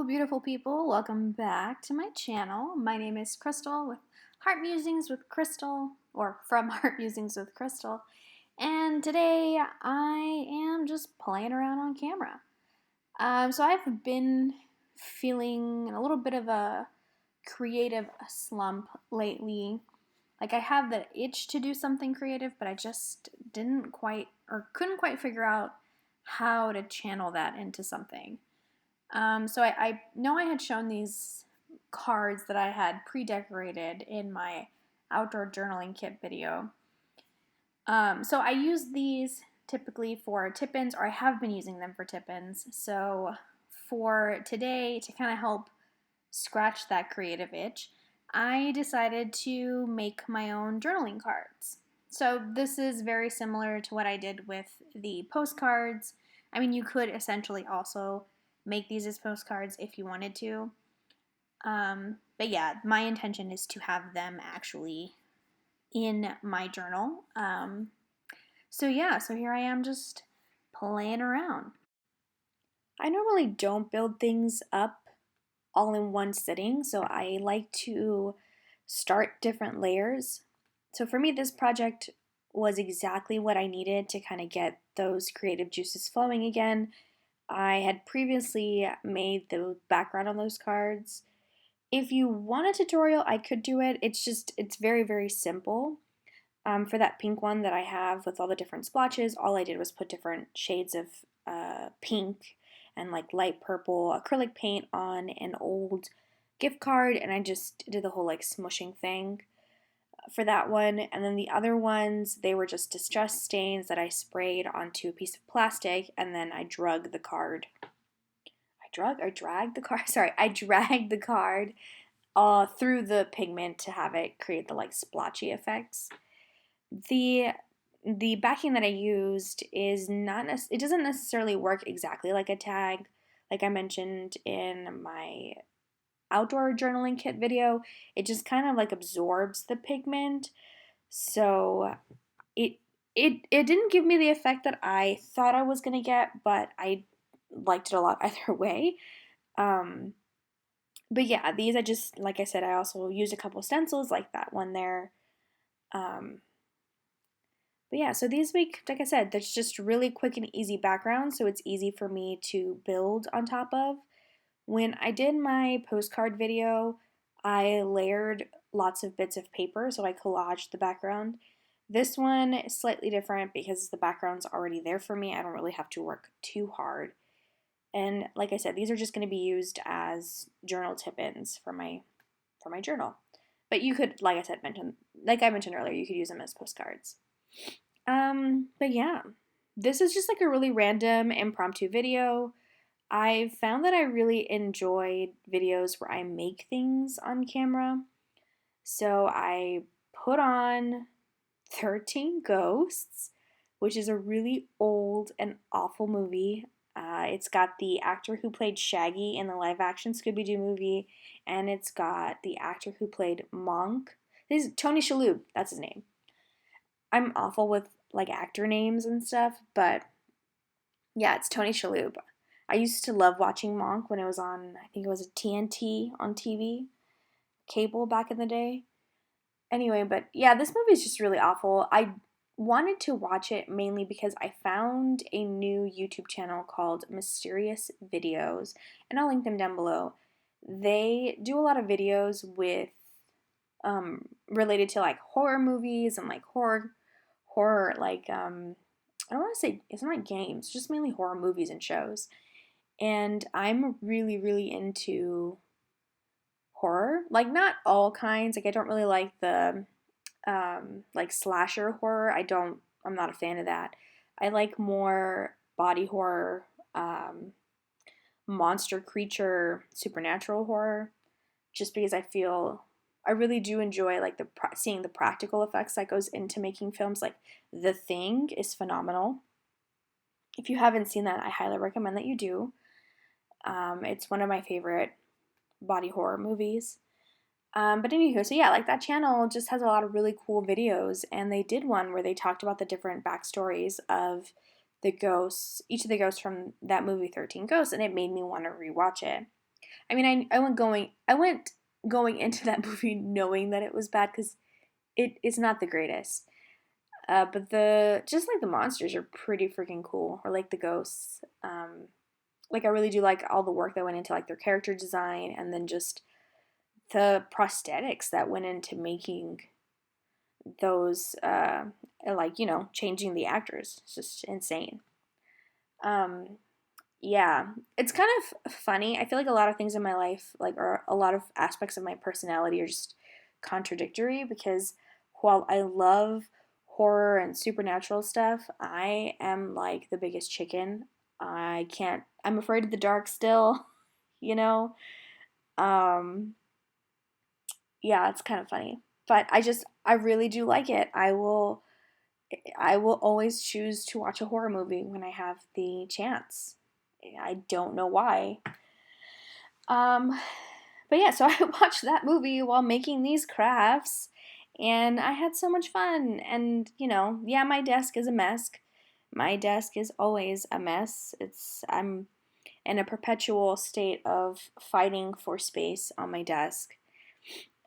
beautiful people. Welcome back to my channel. My name is Crystal with Heart Musings with Crystal, or from Heart Musings with Crystal. And today I am just playing around on camera. So I've been feeling a little bit of a creative slump lately. Like I have the itch to do something creative, but I just didn't quite or couldn't quite figure out how to channel that into something. So I know I had shown these cards that I had pre-decorated in my outdoor journaling kit video. So I use these typically for tip-ins, or I have been using them for tip-ins. So for today, to kind of help scratch that creative itch, I decided to make my own journaling cards. So this is very similar to what I did with the postcards. I mean, you could essentially also make these as postcards if you wanted to. But yeah, my intention is to have them actually in my journal. So here I am just playing around. I normally don't build things up all in one sitting, so I like to start different layers. So for me, this project was exactly what I needed to kind of get those creative juices flowing again. I had previously made the background on those cards. If you want a tutorial, I could do it. It's very, very simple. For that pink one that I have with all the different splotches, all I did was put different shades of pink and like light purple acrylic paint on an old gift card, and I just did the whole like smushing thing for that one. And then the other ones, they were just distress stains that I sprayed onto a piece of plastic, and then I dragged the card. I dragged the card through the pigment to have it create the like splotchy effects. The backing that I used is not it doesn't necessarily work exactly like a tag, like I mentioned in my outdoor journaling kit video. It just kind of like absorbs the pigment, so it didn't give me the effect that I thought I was gonna get, but I liked it a lot either way. But yeah, these I just, like I said, I also used a couple stencils like that one there. But yeah, so these make, like I said, that's just really quick and easy background, so it's easy for me to build on top of. When I did my postcard video, I layered lots of bits of paper, so I collaged the background. This one is slightly different because the background's already there for me. I don't really have to work too hard. And like I said, these are just going to be used as journal tip-ins for my journal. But you could, like I mentioned earlier, you could use them as postcards. But yeah, this is just like a really random impromptu video. I found that I really enjoyed videos where I make things on camera. So I put on 13 Ghosts, which is a really old and awful movie. It's got the actor who played Shaggy in the live-action Scooby-Doo movie, and it's got the actor who played Monk. This is Tony Shalhoub, that's his name. I'm awful with like actor names and stuff, but yeah, it's Tony Shalhoub. I used to love watching Monk when it was on, I think it was a TNT on TV, cable back in the day. Anyway, but yeah, this movie is just really awful. I wanted to watch it mainly because I found a new YouTube channel called Mysterious Videos, and I'll link them down below. They do a lot of videos with related to like horror movies and like horror like I don't want to say, it's not games, just mainly horror movies and shows. And I'm really, really into horror. Like, not all kinds. Like, I don't really like the like slasher horror. I'm not a fan of that. I like more body horror, monster creature, supernatural horror, just because I really do enjoy like seeing the practical effects that goes into making films. Like The Thing is phenomenal. If you haven't seen that, I highly recommend that you do. It's one of my favorite body horror movies. But anywho, so yeah, like that channel just has a lot of really cool videos, and they did one where they talked about the different backstories of the ghosts, each of the ghosts from that movie 13 Ghosts, and it made me want to rewatch it. I mean, I went going into that movie knowing that it was bad because it is not the greatest. But the just like the monsters are pretty freaking cool, or like the ghosts. Like I really do like all the work that went into like their character design, and then just the prosthetics that went into making those, like changing the actors. It's just insane. Um, yeah, it's kind of funny. I feel like a lot of things in my life, like, or a lot of aspects of my personality, are just contradictory because while I love horror and supernatural stuff, I am like the biggest chicken. I can't, I'm afraid of the dark still, you know? Um, yeah, it's kind of funny. But I really do like it. I will always choose to watch a horror movie when I have the chance. I don't know why. Um, but yeah, so I watched that movie while making these crafts, and I had so much fun. And yeah, my desk is a mess. My desk is always a mess. I'm in a perpetual state of fighting for space on my desk.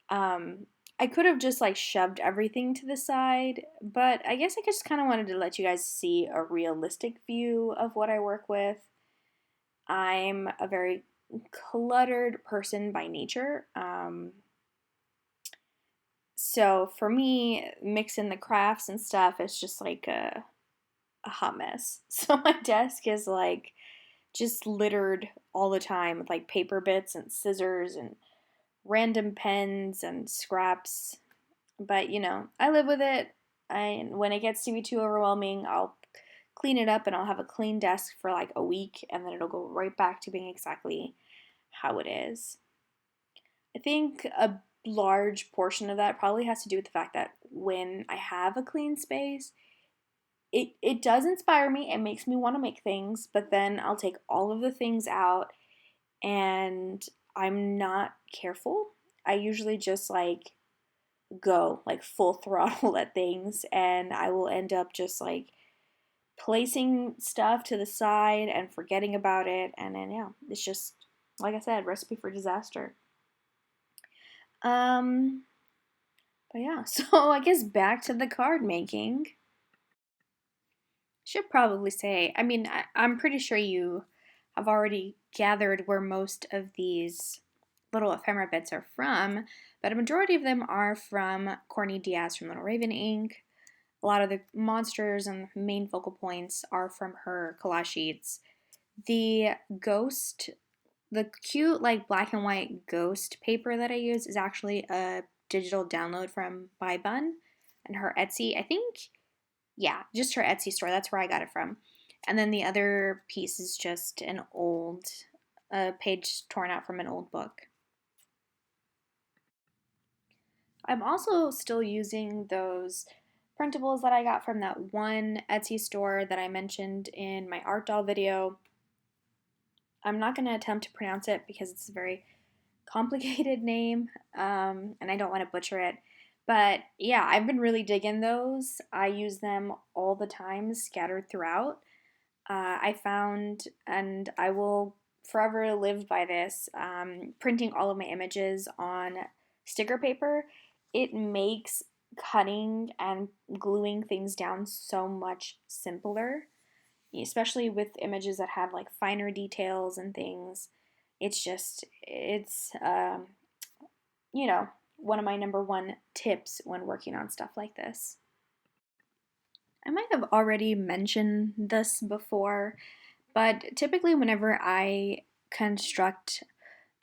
Um, I could have just like shoved everything to the side, but I guess I just kind of wanted to let you guys see a realistic view of what I work with. I'm a very cluttered person by nature. So for me, mixing the crafts and stuff is just like a hot mess. So my desk is like just littered all the time with like paper bits and scissors and random pens and scraps. But I live with it. And when it gets to be too overwhelming, I'll clean it up and I'll have a clean desk for like a week and then it'll go right back to being exactly how it is. I think a large portion of that probably has to do with the fact that when I have a clean space, it does inspire me. It makes me want to make things, but then I'll take all of the things out and I'm not careful. I usually just like go like full throttle at things and I will end up just like placing stuff to the side and forgetting about it, and then yeah, it's just like I said, recipe for disaster. Um but yeah, so I guess back to the card making. Should probably say, I mean, I'm pretty sure you have already gathered where most of these little ephemera bits are from, but a majority of them are from Courtney Diaz from Little Raven Inc. A lot of the monsters and main focal points are from her collage sheets. The ghost, the cute, like black and white ghost paper that I use is actually a digital download from ByBun and her Etsy. I think, yeah, just her Etsy store. That's where I got it from. And then the other piece is just an old page torn out from an old book. I'm also still using those printables that I got from that one Etsy store that I mentioned in my art doll video. I'm not going to attempt to pronounce it because it's a very complicated name, and I don't want to butcher it. But yeah, I've been really digging those. I use them all the time, scattered throughout. I found, and I will forever live by this, printing all of my images on sticker paper. It makes cutting and gluing things down so much simpler, especially with images that have like finer details and things. It's one of my number one tips when working on stuff like this. I might have already mentioned this before, but typically, whenever I construct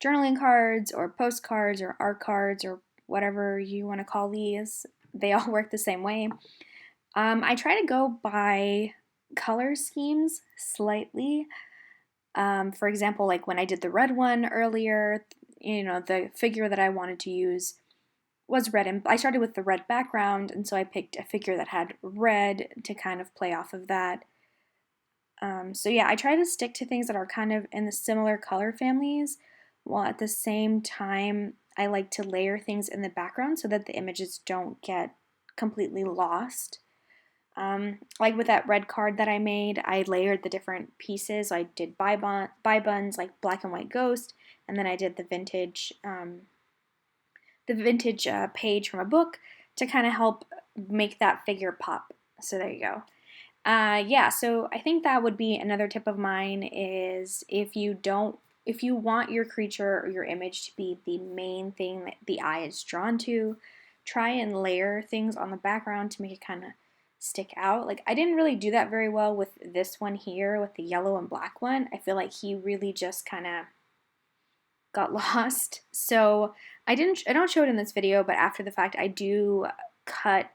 journaling cards or postcards or art cards or whatever you want to call these, they all work the same way. I try to go by color schemes slightly. For example, like when I did the red one earlier, the figure that I wanted to use was red, and I started with the red background, and so I picked a figure that had red to kind of play off of that. So yeah, I try to stick to things that are kind of in the similar color families, while at the same time I like to layer things in the background so that the images don't get completely lost. Like with that red card that I made, I layered the different pieces. I did ByBuns, like black and white ghost, and then I did the vintage page from a book to kind of help make that figure pop. So there you go. Yeah, so I think that would be another tip of mine is if you want your creature or your image to be the main thing that the eye is drawn to, try and layer things on the background to make it kind of stick out. Like I didn't really do that very well with this one here with the yellow and black one. I feel like he really just kind of got lost. So I don't show it in this video, but after the fact I do cut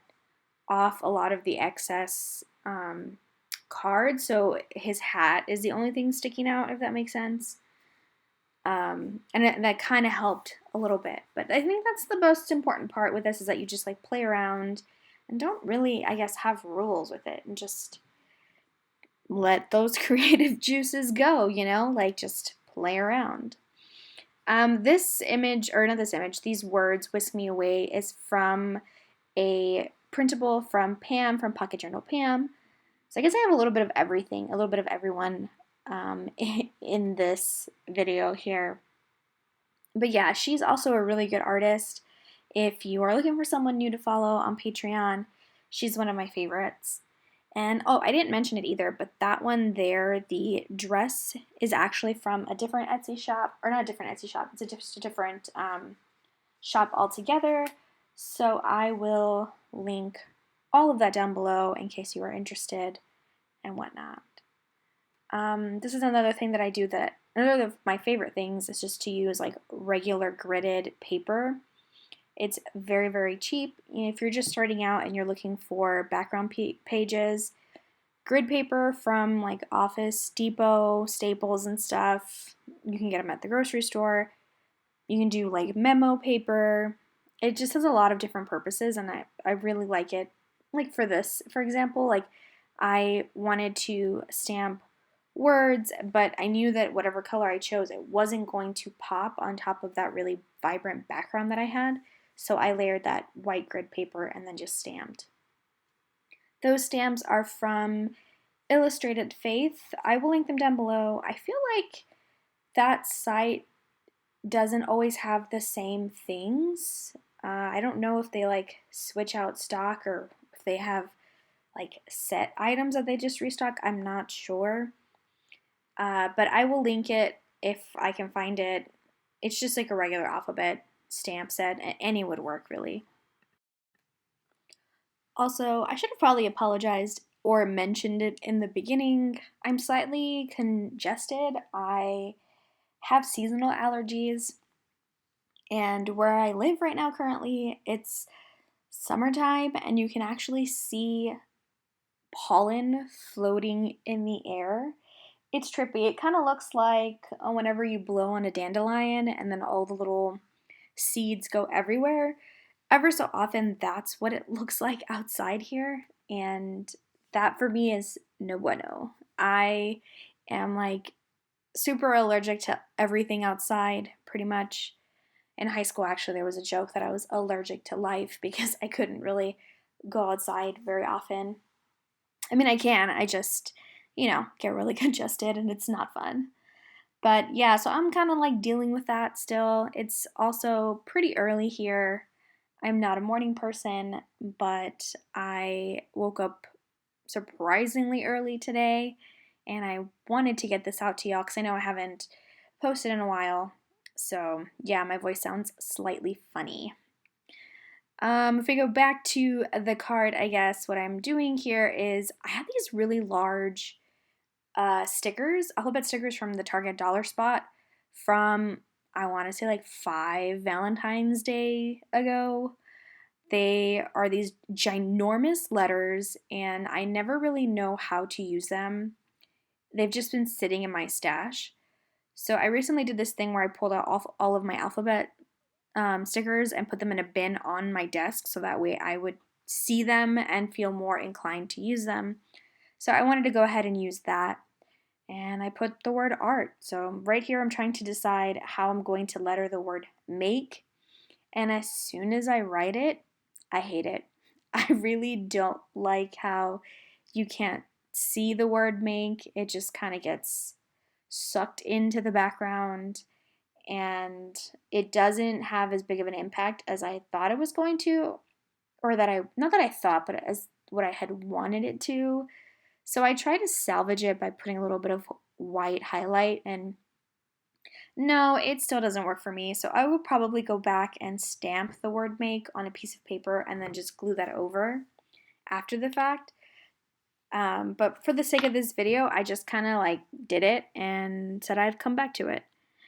off a lot of the excess cards, so his hat is the only thing sticking out, if that makes sense. And that kind of helped a little bit. But I think that's the most important part with this is that you just like play around and don't really, I guess, have rules with it and just let those creative juices go, like just play around. This image, or not this image, these words, Whisk Me Away, is from a printable from Pam, from Pocket Journal Pam. So I guess I have a little bit of everything, a little bit of everyone in this video here. But yeah, she's also a really good artist. If you are looking for someone new to follow on Patreon, she's one of my favorites. And oh, I didn't mention it either, but that one there, the dress is actually from a different Etsy shop, or not a different Etsy shop, it's just a different shop altogether. So I will link all of that down below in case you are interested and whatnot. This is another thing that I do that, another of my favorite things is just to use like regular gridded paper. It's very, very cheap. If you're just starting out and you're looking for background pages, grid paper from like Office Depot, Staples and stuff, you can get them at the grocery store. You can do like memo paper. It just has a lot of different purposes and I really like it. Like for this, for example, like I wanted to stamp words, but I knew that whatever color I chose, it wasn't going to pop on top of that really vibrant background that I had. So I layered that white grid paper and then just stamped. Those stamps are from Illustrated Faith. I will link them down below. I feel like that site doesn't always have the same things. I don't know if they like switch out stock or if they have like set items that they just restock. I'm not sure. But I will link it if I can find it. It's just like a regular alphabet stamp set. Any would work, really. Also, I should have probably apologized or mentioned it in the beginning. I'm slightly congested. I have seasonal allergies. And where I live right now currently, it's summertime and you can actually see pollen floating in the air. It's trippy. It kind of looks like whenever you blow on a dandelion and then all the little seeds go everywhere. Ever so often, that's what it looks like outside here. And that for me is no bueno. I am like super allergic to everything outside, pretty much. In high school, actually, there was a joke that I was allergic to life because I couldn't really go outside very often. I mean, I can, I just, get really congested and it's not fun. But yeah, so I'm kind of like dealing with that still. It's also pretty early here. I'm not a morning person, but I woke up surprisingly early today and I wanted to get this out to y'all because I know I haven't posted in a while. So yeah, my voice sounds slightly funny. If we go back to the card, I guess what I'm doing here is I have these really large stickers, alphabet stickers from the Target dollar spot from, I want to say like 5 Valentine's Day ago. They are these ginormous letters and I never really know how to use them. They've just been sitting in my stash. So I recently did this thing where I pulled out all of my alphabet stickers and put them in a bin on my desk so that way I would see them and feel more inclined to use them. So I wanted to go ahead and use that. And I put the word art. So right here I'm trying to decide how I'm going to letter the word make. And as soon as I write it, I hate it. I really don't like how you can't see the word make. It just kind of gets sucked into the background, and it doesn't have as big of an impact as I thought it was going to, or not that I thought, but as what I had wanted it to. So I tried to salvage it by putting a little bit of white highlight, and no, it still doesn't work for me. So I will probably go back and stamp the word make on a piece of paper and then just glue that over after the fact. But for the sake of this video, I just kind of like did it and said I'd come back to it.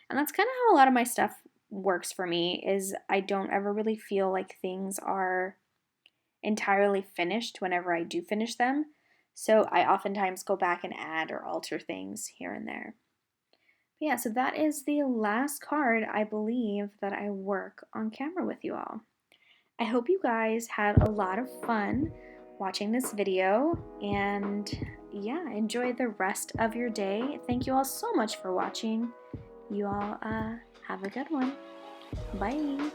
And that's kind of how a lot of my stuff works for me, is I don't ever really feel like things are entirely finished whenever I do finish them. So I oftentimes go back and add or alter things here and there. But yeah, so that is the last card I believe that I work on camera with you all. I hope you guys had a lot of fun watching this video, and yeah, enjoy the rest of your day. Thank you all so much for watching. You all have a good one. Bye.